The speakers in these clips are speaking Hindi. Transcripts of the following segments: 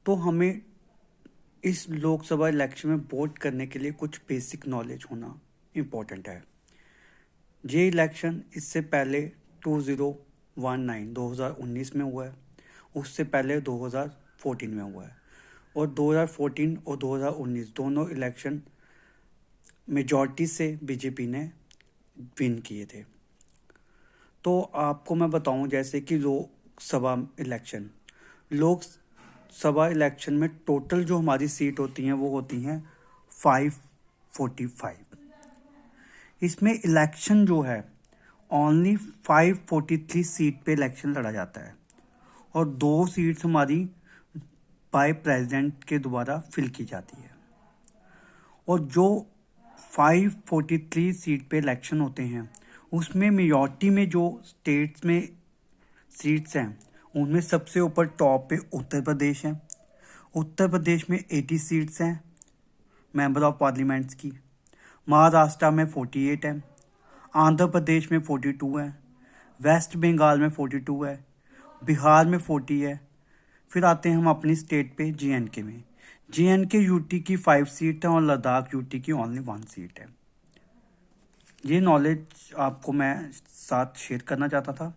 तो हमें इस लोकसभा इलेक्शन में वोट करने के लिए कुछ बेसिक नॉलेज होना इम्पोर्टेंट है। ये इलेक्शन इससे पहले 2019 में हुआ है, उससे पहले 2014 में हुआ है, और 2014 और 2019 दोनों इलेक्शन मेजॉरिटी से बीजेपी ने विन किए थे। तो आपको मैं बताऊं, जैसे कि लोकसभा इलेक्शन में टोटल जो हमारी सीट होती हैं वो होती हैं 545। इसमें इलेक्शन जो है ओनली 543 सीट पे इलेक्शन लड़ा जाता है, और 2 सीट्स हमारी बाय प्रेसिडेंट के द्वारा फिल की जाती है। और जो 543 सीट पे इलेक्शन होते हैं उसमें मेजॉरिटी में जो स्टेट्स में सीट्स हैं उनमें सबसे ऊपर टॉप पे उत्तर प्रदेश है। उत्तर प्रदेश में 80 सीट्स हैं मेंबर ऑफ पार्लियामेंट्स की। महाराष्ट्र में 48 है, आंध्र प्रदेश में 42 है, वेस्ट बंगाल में 42 है, बिहार में 40 है। फिर आते हैं हम अपनी स्टेट पे JNK में। JNK यूटी की 5 सीट है और लद्दाख यूटी की ओनली 1 सीट है। ये नॉलेज आपको मैं साथ शेयर करना चाहता था।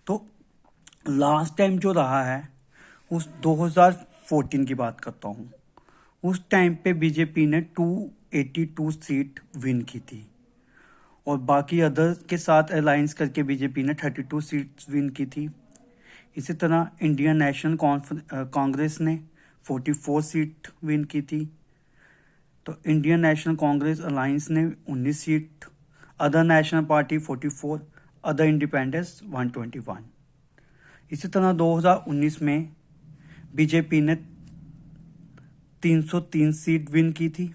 तो लास्ट टाइम जो रहा है उस 2014 की बात करता हूँ। उस टाइम पे बीजेपी ने 282 सीट विन की थी, और बाकी अदर के साथ अलायंस करके बीजेपी ने 32 सीट्स विन की थी। इसी तरह इंडियन नेशनल कांग्रेस ने 44 सीट विन की थी। तो इंडियन नेशनल कांग्रेस अलायंस ने 19 seat, other national party 44, other independence 121। इसी तरह 2019 में बीजेपी ने 303 सीट विन की थी।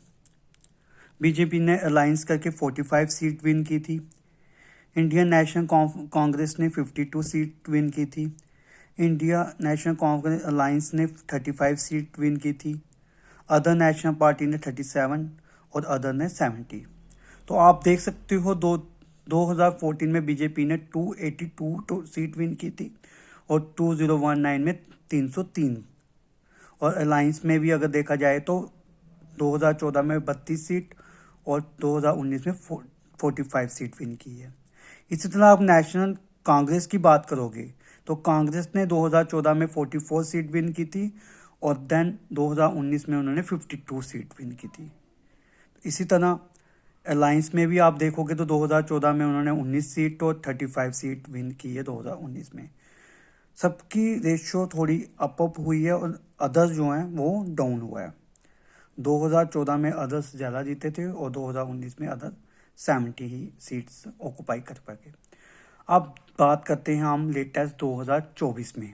बीजेपी ने अलायंस करके 45 सीट विन की थी। इंडियन नेशनल कांग्रेस ने 52 सीट विन की थी। इंडिया नेशनल कांग्रेस अलायंस ने 35 सीट विन की थी। अदर नेशनल पार्टी ने 37 और अदर ने 70। तो आप देख सकते हो 2014 में बीजेपी ने 282 सीट विन की थी और 2019 में 303। और अलायंस में भी अगर देखा जाए तो 2014 में 32 सीट और 2019 में 45 सीट विन की है। इसी तरह आप नेशनल कांग्रेस की बात करोगे तो कांग्रेस ने 2014 में 44 सीट विन की थी, और देन 2019 में उन्होंने 52 सीट विन की थी। इसी तरह अलायंस में भी आप देखोगे तो 2014 में उन्होंने 19 सीट और 35 सीट विन की है 2019 में। सबकी रेशियो थोड़ी अप हुई है और अदर्स जो हैं वो डाउन हुआ है। 2014 में अदर्स ज़्यादा जीते थे और 2019 में अदर 70 ही सीट्स ऑक्यूपाई कर पाए। अब बात करते हैं हम लेटेस्ट 2024 में।